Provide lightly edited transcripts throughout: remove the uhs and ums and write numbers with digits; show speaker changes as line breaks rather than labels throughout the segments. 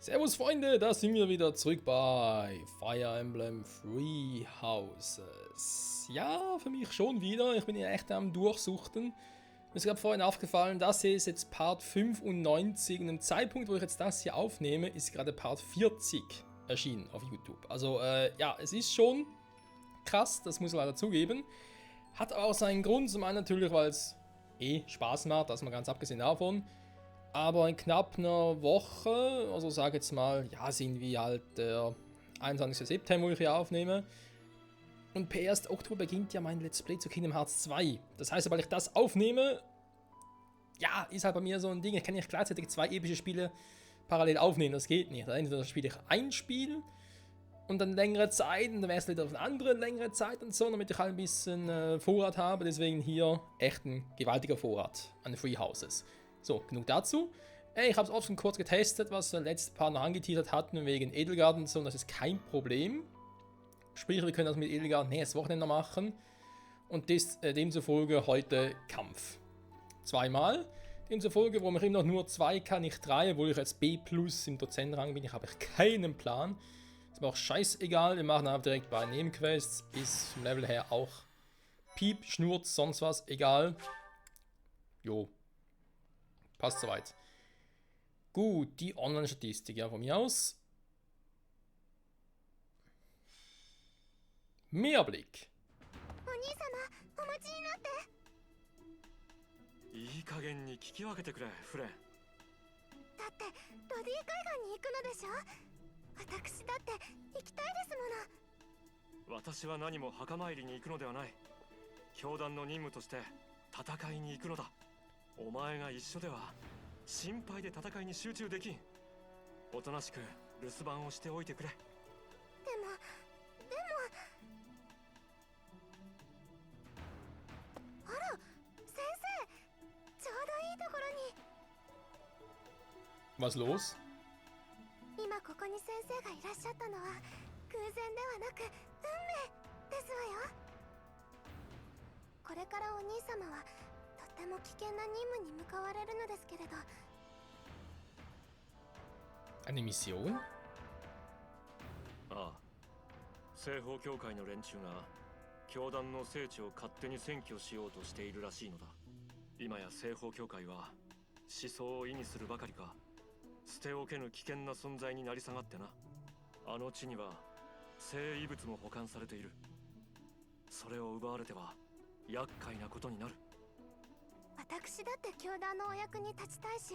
Servus Freunde, da sind wir wieder zurück bei Fire Emblem Three Houses. Ja, für mich schon wieder, ich bin ja echt am Durchsuchten. Mir ist gerade vorhin aufgefallen, das hier ist jetzt Part 95 und im Zeitpunkt, wo ich jetzt das hier aufnehme, ist gerade Part 40 erschienen auf YouTube. Also ja, es ist schon krass, das muss ich leider zugeben. Hat aber auch seinen Grund, zum einen natürlich, weil es Spaß macht, das mal ganz abgesehen davon. Aber in knapp einer Woche, also sage jetzt mal, ja, sind wir halt der 21. September, wo ich hier aufnehme. Und per 1. Oktober beginnt ja mein Let's Play zu Kingdom Hearts 2. Das heißt, sobald ich das aufnehme, ja, ist halt bei mir so ein Ding, ich kann nicht gleichzeitig zwei epische Spiele parallel aufnehmen, das geht nicht. Entweder spiele ich ein Spiel und dann längere Zeit und dann wäre es wieder auf eine andere längere Zeit und so, damit ich halt ein bisschen Vorrat habe. Deswegen hier echt ein gewaltiger Vorrat an Three Houses. So, genug dazu. Ich habe es oft schon kurz getestet, was wir letztes Paar noch angeteasert hatten, wegen Edelgard und so, und das ist kein Problem. Sprich, wir können das mit Edelgard nächstes Wochenende machen. Und demzufolge heute Kampf. Zweimal. Demzufolge, warum ich immer noch nur 2 kann, nicht 3, obwohl ich als B+ im Dozentenrang bin, ich habe keinen Plan. Ist mir auch scheißegal, wir machen einfach direkt bei Nebenquests. Ist vom Level her auch Piep, Schnurz, sonst was, egal. Jo. Passt soweit. Gut, die Online-Statistik, ja, von mir aus. Mehrblick.
いい加減に聞き分けてくれ、フレン。
だってロディ海岸に行くのでしょ。私だって行きたいですもの。
私は何も墓参りに行くのではない。教団の任務として戦いに行くのだ。お前が一緒では心配で戦いに集中できん。おとなしく留守番をしておいてくれ。
でもあら先生、ちょうどいいところに。
Was los?
今ここに先生がいらっしゃったのは偶然ではなく運命ですわよ。これからお兄様はとても危険な任務に向かわれるのですけれど。
Eine Mission?
ああ、西方教会の連中が教団の聖地を勝手に占拠しようとしているらしいのだ。今や西方教会は思想を意にするばかりか、捨ておけぬ危険な存在になり下がってな。あの地には聖遺物も保管されている。それを奪われては厄介なことになる。
私だって教団のお役に立ちたいし、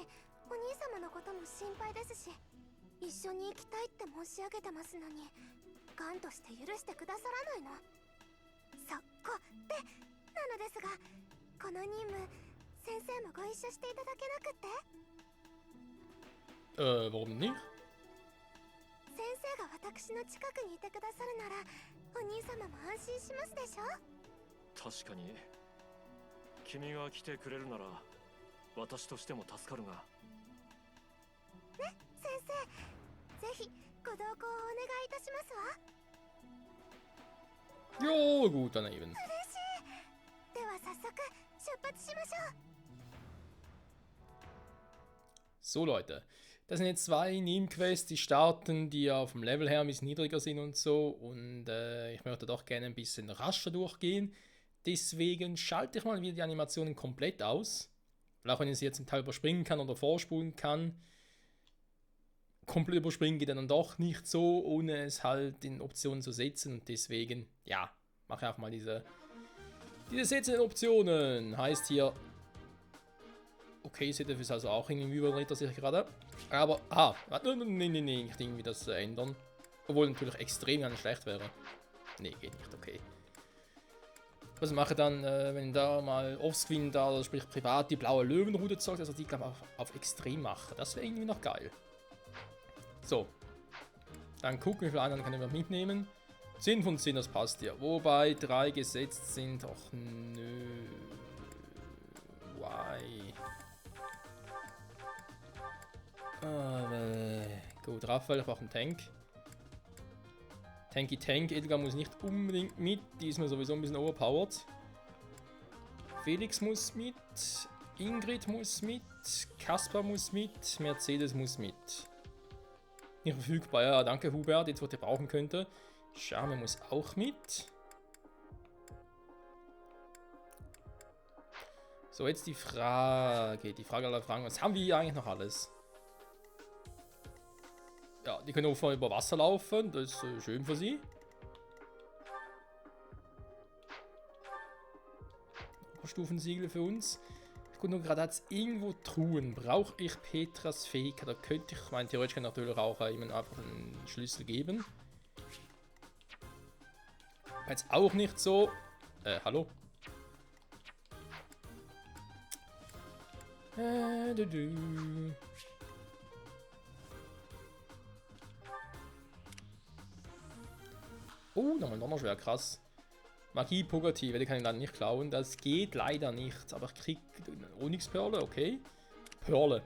お兄様のことも心配ですし、一緒に行きたいって申し上げてますのに、頑として許してくださらないの。そこでなのですが、この任務先生もご一緒していただけなくって。
Warum nicht?
先生が私の近くにいてくださるなら、お兄様も安心しますでしょ。
確かに君が来てくれるなら私としても助かるが。
ね、先生、ぜひご同行をお願いいたしますわ。
Jo, gut, dann eben.
嬉しい。では早速出発しましょう。
So Leute, das sind jetzt 2 Nebenquests, die starten, die ja vom Level her ein bisschen niedriger sind und so. Und ich möchte doch gerne ein bisschen rascher durchgehen. Deswegen schalte ich mal wieder die Animationen komplett aus. Weil auch wenn ich sie jetzt zum Teil überspringen kann oder vorspulen kann, komplett überspringen geht dann doch nicht so, ohne es halt in Optionen zu setzen. Und deswegen, ja, mache ich auch mal diese Setzen in Optionen. Heißt hier, okay, ZF ist also auch irgendwie überdreht, sehe ich gerade. Aber, nee, ich denke, wie das ändern. Obwohl natürlich extrem ganz schlecht wäre. Nee, geht nicht, okay. Was mache ich dann, wenn ich da mal offscreen da, oder sprich privat die blaue Löwenrute zeugt, also die glaube ich auf extrem mache. Das wäre irgendwie noch geil. So. Dann gucken, wie viele anderen kann ich noch mitnehmen. 10 von 10, das passt ja. Wobei 3 gesetzt sind. Och nö. Why? Gut, Raphael, ich brauche einen Tank. Tanky Tank, Edgar muss nicht unbedingt mit, die ist mir sowieso ein bisschen overpowered. Felix muss mit, Ingrid muss mit, Kaspar muss mit, Mercedes muss mit. Nicht verfügbar. Ja, danke Hubert, jetzt was ihr brauchen könnte. Charme muss auch mit. So, jetzt die Frage. Die Frage aller Fragen. Was haben wir hier eigentlich noch alles? Ja, die können auch voll über Wasser laufen. Das ist schön für sie. Stufensiegel für uns. Ich gucke nur gerade, hat es irgendwo Truhen. Brauche ich Petras Fähigkeit? Da könnte ich, mein theoretisch kann natürlich auch ihm einfach einen Schlüssel geben. Jetzt auch nicht so. Hallo? Oh, nochmal Donnerschwert, krass. Magie Pogative, die kann ich dann nicht klauen. Das geht leider nicht. Aber ich krieg Onyxperle, okay. Perle.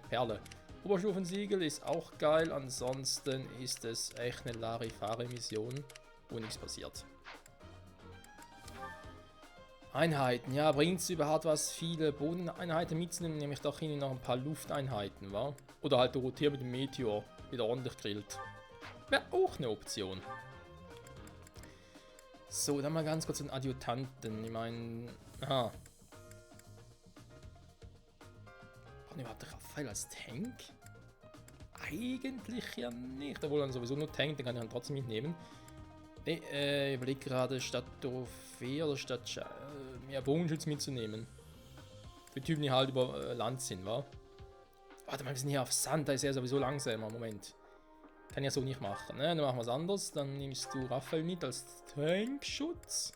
Oberstufensiegel ist auch geil. Ansonsten ist es echt eine Larifare-Mission, wo nichts passiert. Einheiten, ja, bringt es überhaupt was, viele Bodeneinheiten mitzunehmen, nämlich doch irgendwie noch ein paar Lufteinheiten, wa? Oder halt Dorothea mit dem Meteor, wieder ordentlich grillt. Wäre auch eine Option. So, dann mal ganz kurz den Adjutanten. Ich meine, aha. Brauchen wir überhaupt Raphael als Tank? Eigentlich ja nicht. Obwohl dann sowieso nur Tank, den kann ich dann trotzdem mitnehmen. Ne, ich überlege gerade, statt Trophäe oder statt mehr Bogenschütz mitzunehmen. Für Typen, die halt über Land sind, wa? Warte mal, wir sind hier auf Sand, da ist er sowieso langsamer. Moment. Kann ich ja so nicht machen, ne? Dann machen wir es anders. Dann nimmst du Raphael mit als Tankschutz.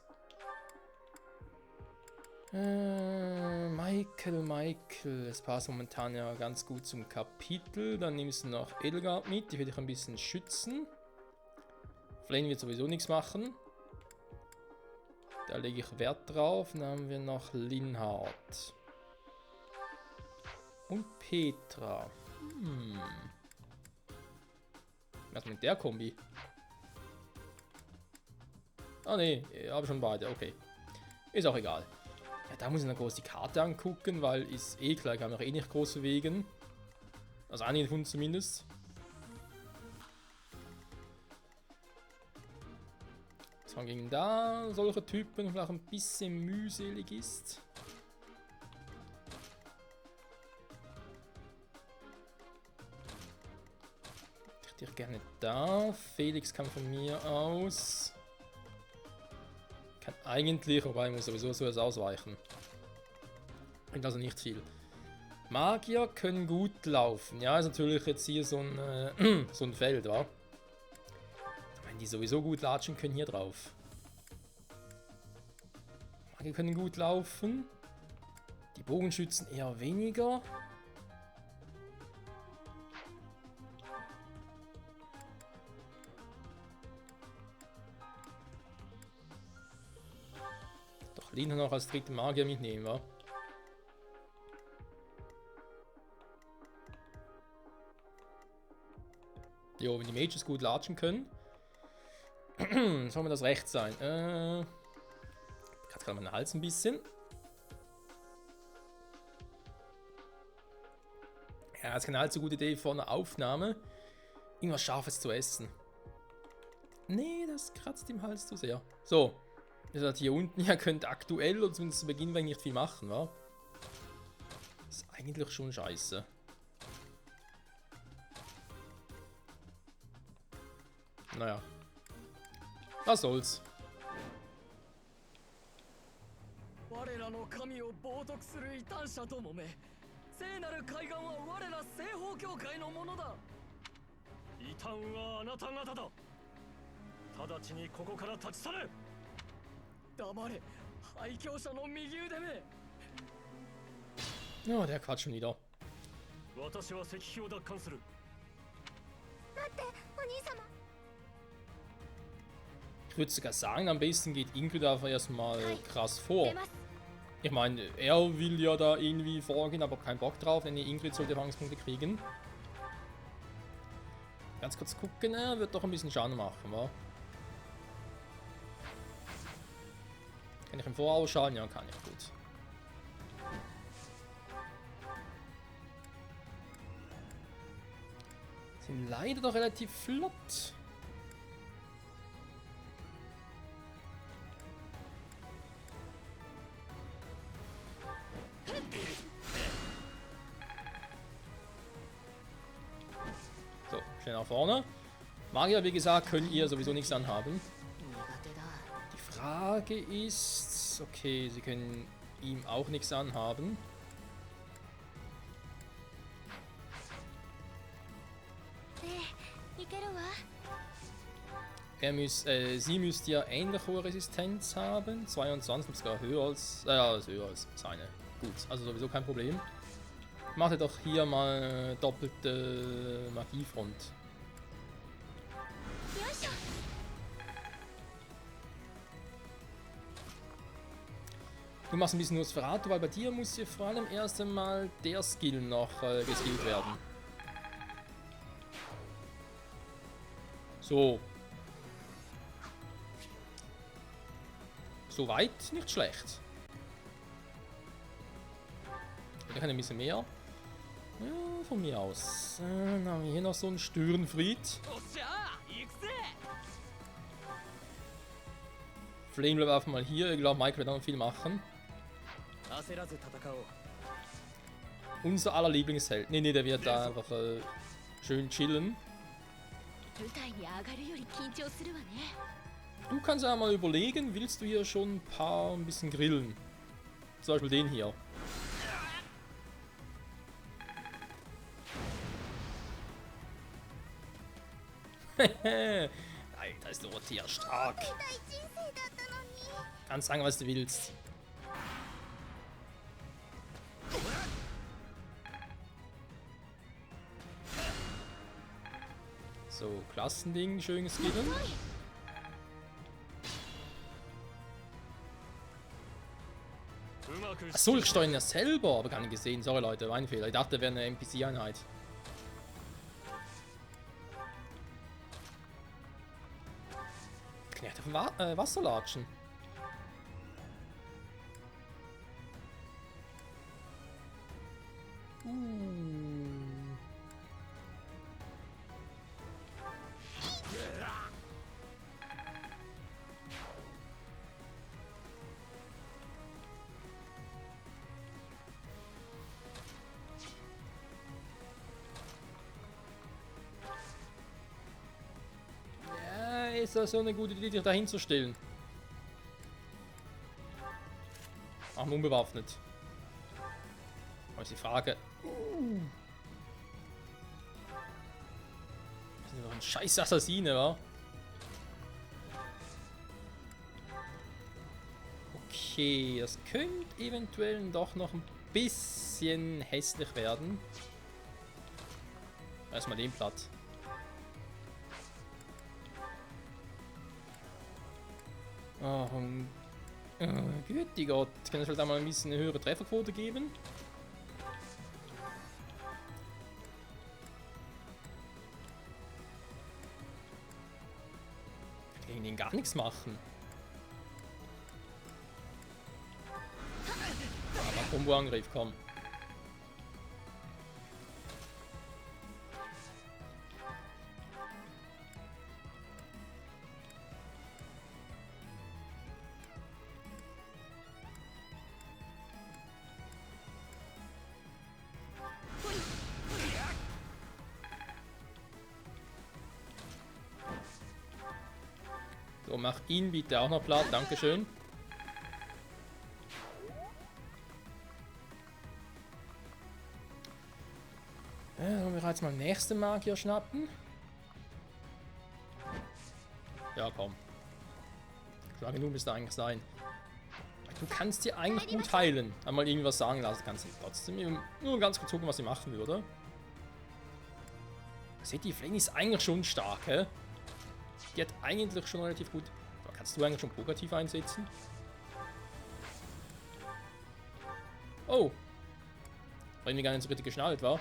Michael. Es passt momentan ja ganz gut zum Kapitel. Dann nimmst du noch Edelgard mit. Die will ich ein bisschen schützen. Flame wird sowieso nichts machen. Da lege ich Wert drauf. Dann haben wir noch Linhard. Und Petra. Was mit der Kombi? Ah ne, ich habe schon beide, okay. Ist auch egal. Ja, da muss ich noch groß die Karte angucken, weil ist eh klar, ich kann mich eh nicht groß bewegen. Also einige von uns zumindest. Was man gegen da solche Typen vielleicht ein bisschen mühselig ist. Ich hätte gerne da. Felix kann von mir aus. Kann eigentlich, wobei ich muss sowieso so ausweichen. Und also nicht viel. Magier können gut laufen. Ja, ist natürlich jetzt hier so ein, so ein Feld, wa? Wenn die sowieso gut latschen können, hier drauf. Magier können gut laufen. Die Bogenschützen eher weniger. Doch Lina noch als dritte Magier mitnehmen, wa? Jo, wenn die Mages gut latschen können. Soll mir das recht sein? Gerade meinen Hals ein bisschen. Ja, das ist keine allzu gute Idee vor einer Aufnahme. Irgendwas Scharfes zu essen. Nee, das kratzt im Hals zu sehr. So. Ihr seid hier unten, ihr könnt aktuell und zumindest zu Beginn nicht viel machen, wa? Das ist eigentlich schon scheiße. Naja. Was soll's. Ja, der quatscht schon wieder. Ich würde sogar sagen, am besten geht Ingrid einfach erstmal krass vor. Ich meine, er will ja da irgendwie vorgehen, aber keinen Bock drauf, denn die Ingrid sollte Erfahrungspunkte kriegen. Ganz kurz gucken, er wird doch ein bisschen Schaden machen, wa? Kann ich im Vorausschalten? Ja, kann ich, gut. Sind leider doch relativ flott. So, schnell nach vorne. Magier, wie gesagt, könnt ihr sowieso nichts anhaben. Die Frage ist... Okay, sie können ihm auch nichts anhaben. Sie müsste ja ähnlich hohe Resistenz haben. 22, sogar höher als... höher als seine. Gut, also sowieso kein Problem. Macht doch hier mal doppelte Magiefront. Du machst ein bisschen Nosferatu, weil bei dir muss hier vor allem erst einmal der Skill noch geskillt werden. So. Soweit nicht schlecht. Da kann ein bisschen mehr. Ja, von mir aus. Dann haben wir hier noch so einen Störenfried. Flame bleibt einfach mal hier. Ich glaube, Mike wird noch viel machen. Unser aller Lieblingsheld. Nee, der wird da einfach schön chillen. Du kannst ja mal überlegen, willst du hier schon ein bisschen grillen? Zum Beispiel den hier. Alter, ist Dorothea stark. Kannst sagen, was du willst. So, Klassending, schön skillen. Achso, ich steuere ja selber, aber gar nicht gesehen. Sorry Leute, mein Fehler. Ich dachte, wäre eine NPC-Einheit. Kann ich auf dem Wasser latschen? Ist das so eine gute Idee, dich dahin zu stellen? Ach, unbewaffnet. Aber ist die Frage. Das ist doch ein scheiß Assassine, wa? Okay, das könnte eventuell doch noch ein bisschen hässlich werden. Erstmal den platt. Oh, Güti Gott. Kann es vielleicht einmal ein bisschen eine höhere Trefferquote geben? Ich kann gegen den gar nichts machen. Aber Combo-Angriff, komm. So, mach ihn bitte auch noch platt, dankeschön. Sollen wir jetzt mal den nächsten Magier schnappen? Ja, komm. Schlag genug müsste eigentlich sein. Du kannst dir eigentlich gut heilen. Einmal irgendwas sagen lassen kannst du trotzdem. Nur ganz kurz gucken, was sie machen würde. Seht ihr, Flame ist eigentlich schon stark, hä? Die hat eigentlich schon relativ gut... Kannst du eigentlich schon Pokertief einsetzen? Oh! Weil mir gar nicht so richtig geschnallt war.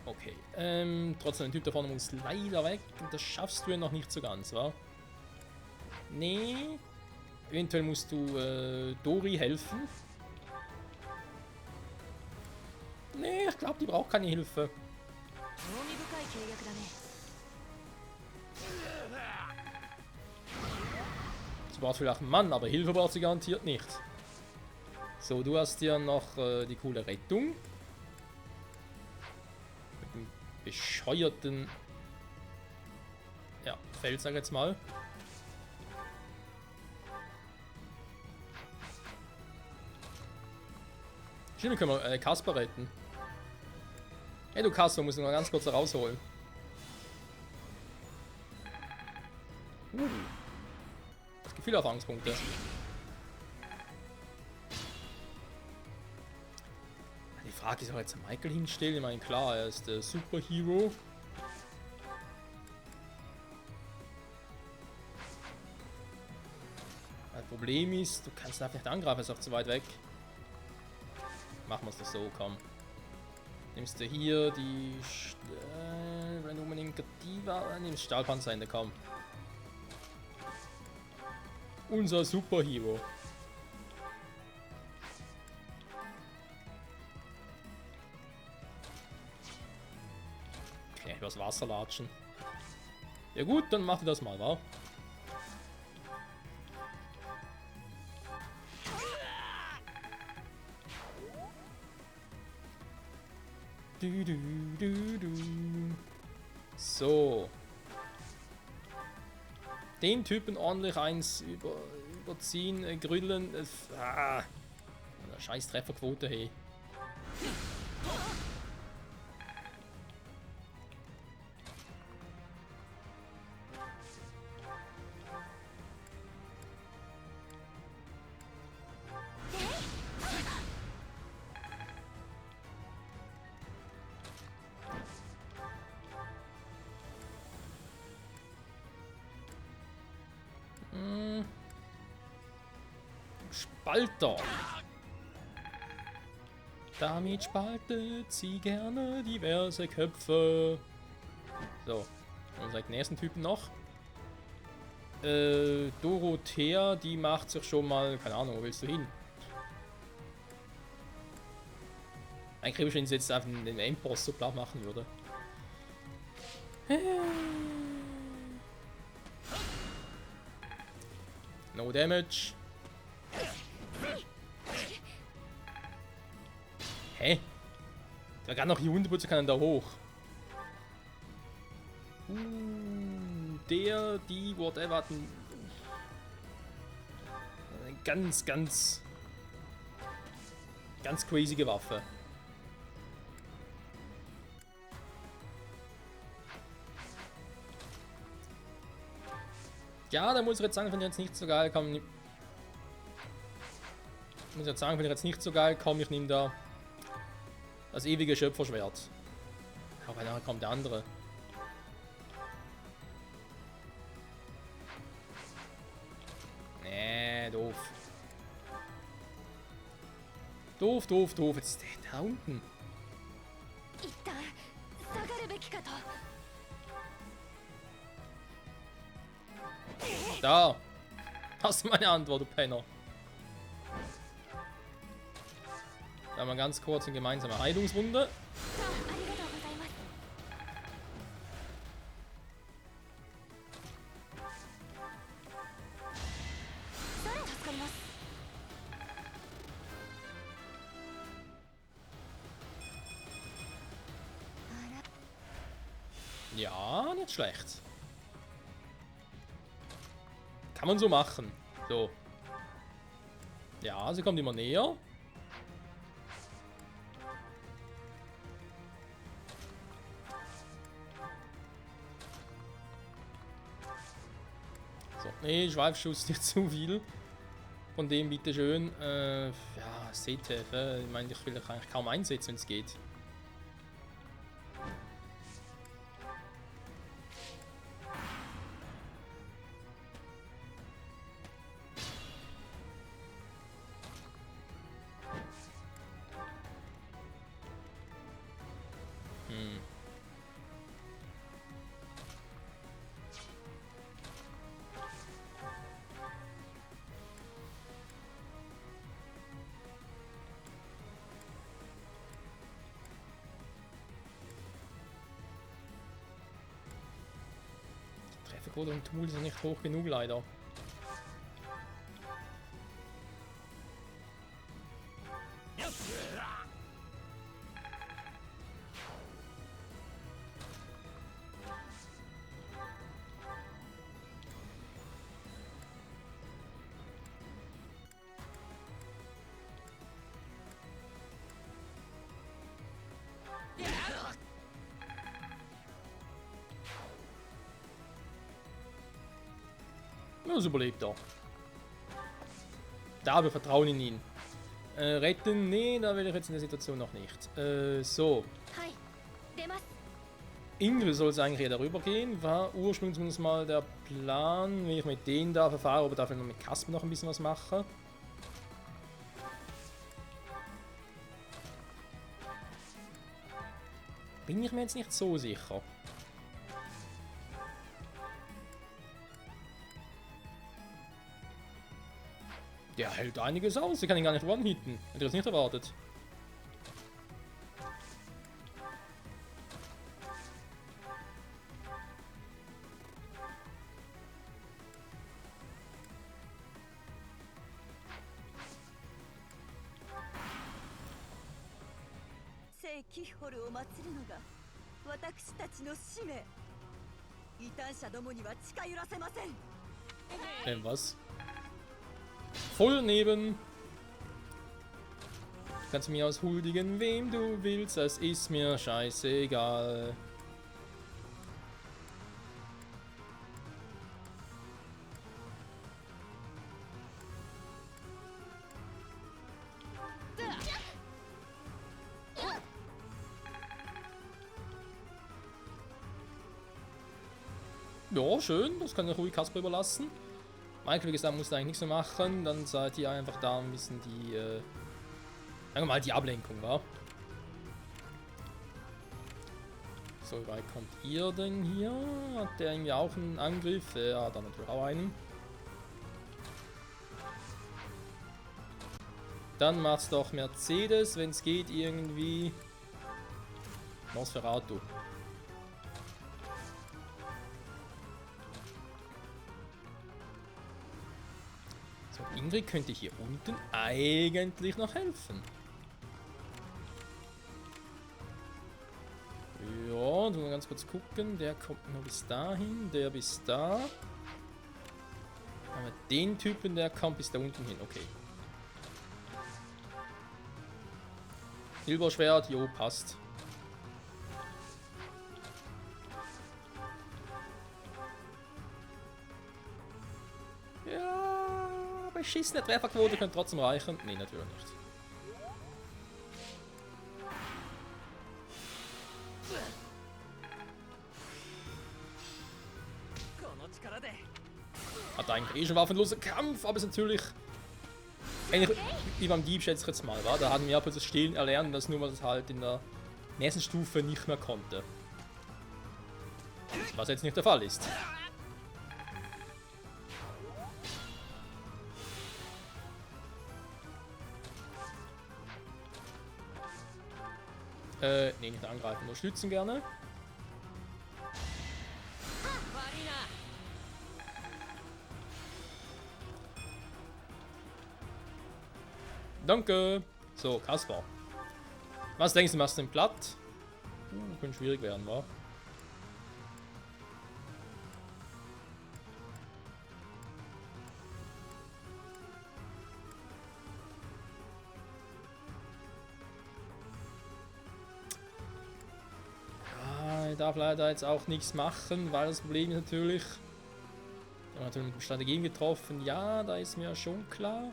Okay. Trotzdem, der Typ da vorne muss leider weg. Das schaffst du ja noch nicht so ganz, wa? Nee. Eventuell musst du Dori helfen. Nee, ich glaube, die braucht keine Hilfe. Sie braucht vielleicht einen Mann, aber Hilfe braucht sie garantiert nicht. So, du hast ja noch die coole Rettung. Mit dem bescheuerten Feld, sag ich jetzt mal. Stimmt, können wir Kasper retten. Hey du Kasper, muss ich noch ganz kurz rausholen. Es gibt viele Erfahrungspunkte. Die Frage ist, soll jetzt Michael hinstellen? Ich meine, klar, er ist der Superhero. Das Problem ist, du kannst einfach nicht angreifen, er ist auch zu weit weg. Machen wir es doch so, komm. Nimmst du hier die wenn unbedingt die war, nimmst Stahlpanzerhände, komm. Unser Superhero. Okay, übers Wasser latschen. Ja gut, dann mach ich das mal, wa? So. Den Typen ordentlich eins überziehen, grüllen. Scheiß Trefferquote, hey. Spalter. Damit spaltet sie gerne diverse Köpfe. So, und seit den nächsten Typen noch. Dorothea, die macht sich schon mal, keine Ahnung, wo willst du hin? Eigentlich wenn ich jetzt einfach den Endboss so platt machen würde. No damage. Hä? Der kann noch hier Hundeputzer, kann da hoch. Der, die, whatever, hat eine ganz crazy Waffe. Ja, da muss ich jetzt sagen, finde ich jetzt nicht so geil. Muss ich jetzt sagen, finde ich jetzt nicht so geil. Komm, ich nehme da das ewige Schöpferschwert. Aber nachher kommt der andere. Nee, doof. Doof. Jetzt ist der da unten. Da. Hast du meine Antwort, du Penner. Da haben wir ganz kurz eine gemeinsame Heilungsrunde. Ja, nicht schlecht. Kann man so machen. So. Ja, sie kommt immer näher. So, nee, Schweifschuss nicht zu viel. Von dem bitteschön. Ja, Seethilfe. Ich meine, ich will eigentlich kaum einsetzen, wenn es geht. Grafik oder ein Tool ist nicht hoch genug leider. Ja, es überlebt er. Da habe ich Vertrauen in ihn. Retten? Nee, da will ich jetzt in der Situation noch nicht. So.
はい出ます
Ingrid soll es eigentlich hier darüber gehen. War ursprünglich zumindest mal der Plan, wie ich mit denen da verfahre, aber darf ich noch mit Kasper noch ein bisschen was machen. Bin ich mir jetzt nicht so sicher. Der hält einiges aus, ich kann ihn gar nicht one-hitten. Hätte ich das nicht erwartet.
キホルを祀るのが私たちの使命。異端者どもには近寄らせません。
Was? Voll neben. Du kannst mir aushuldigen, wem du willst, das ist mir scheißegal. Ja, schön, das kann ich ruhig Kasper überlassen. Michael, wie gesagt, muss da eigentlich nichts mehr machen. Dann seid ihr einfach da ein bisschen die, sagen wir mal, die Ablenkung, wa? So, wie weit kommt ihr denn hier? Hat der irgendwie auch einen Angriff? Ja, hat er natürlich auch einen. Dann macht's doch Mercedes, wenn es geht, irgendwie. Nosferatu. So, Ingrid könnte hier unten eigentlich noch helfen. Ja, du mal ganz kurz gucken. Der kommt nur bis dahin, der bis da. Aber den Typen, der kommt bis da unten hin. Okay. Silberschwert, jo, passt. Ja, beschissene Trefferquote könnte trotzdem reichen. Nee, natürlich nicht. Hat eigentlich eh schon waffenloser Kampf, aber ist natürlich ähnlich wie beim Dieb, schätze ich jetzt mal, war. Da hatten wir plötzlich das Stehlen erlernt, dass nur man das halt in der nächsten Stufe nicht mehr konnte. Was jetzt nicht der Fall ist. Nee, nicht angreifen, nur stützen gerne. Danke. So, Kaspar. Was denkst du, machst du den platt? Könnte schwierig werden, wa? Ja, ich darf leider jetzt auch nichts machen, weil das Problem ist natürlich... Wir haben natürlich mit dem Strategien getroffen. Ja, da ist mir schon klar.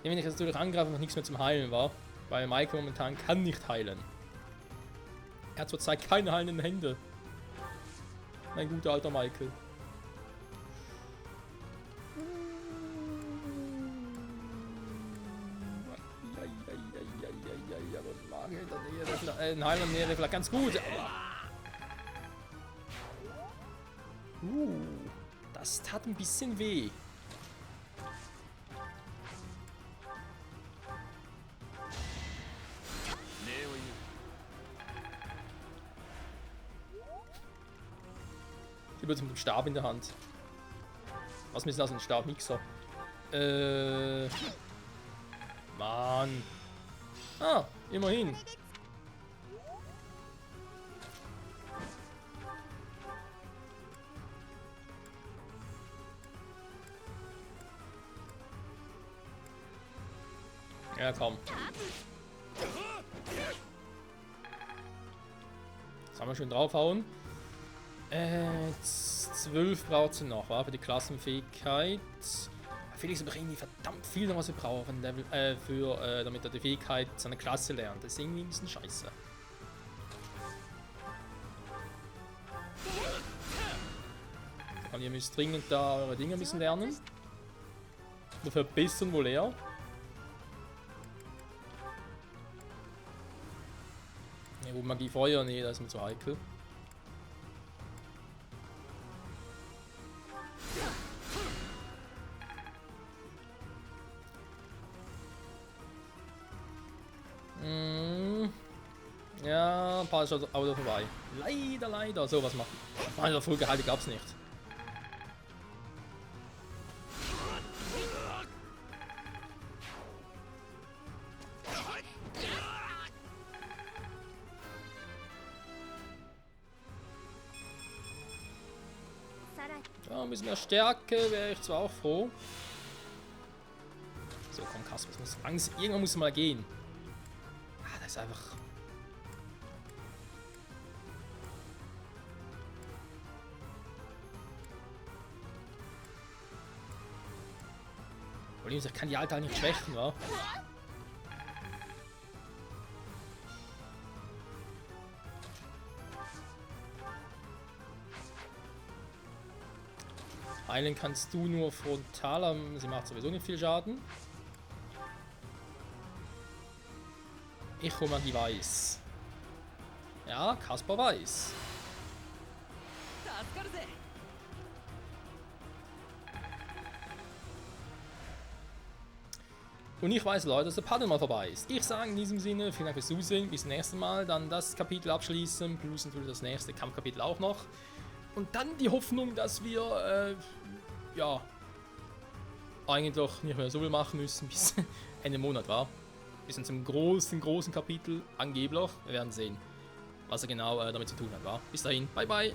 Wenn ich jetzt natürlich angreife, noch nichts mehr zum Heilen war. Weil Michael momentan kann nicht heilen. Er hat zurzeit keine heilenden Hände. Mein guter alter Michael. Ein Heiler wäre vielleicht ganz gut. Das tat ein bisschen weh. Über mit dem Stab in der Hand. Was ist das, ein Stabmixer? Mann. Ah, immerhin. Ja, komm. Das haben wir schon draufhauen. 12 braucht sie noch, war für die Klassenfähigkeit. Felix aber irgendwie verdammt viel noch, was wir brauchen, Level, damit er die Fähigkeit seiner Klasse lernt. Das ist irgendwie ein bisschen scheiße. Und ihr müsst dringend da eure Dinge müssen lernen. Oder verbessern wohl eher. Ja, wo Magie Feuer, nee, das ist mir zu heikel. Ja, ein paar ist auch wieder vorbei. Leider. So, was machen? Meine Folge halt gab's nicht. Ja, ein bisschen mehr Stärke wäre ich zwar auch froh. So, komm, Kasper, irgendwann muss es mal gehen. Ah, das ist einfach. Ich kann die Alte halt nicht schwächen, wa? Heilen kannst du nur frontal, sie macht sowieso nicht viel Schaden. Echo Magie weiß. Ja, Kasper weiß. Und ich weiß, Leute, dass der Paddel mal vorbei ist. Ich sage in diesem Sinne, vielen Dank fürs Zusehen. Bis zum nächsten Mal. Dann das Kapitel abschließen. Plus natürlich das nächste Kampfkapitel auch noch. Und dann die Hoffnung, dass wir, ja, eigentlich nicht mehr so viel machen müssen, bis Ende Monat war. Bis zum großen Kapitel, angeblich. Wir werden sehen, was er genau damit zu tun hat. War. Bis dahin, bye bye.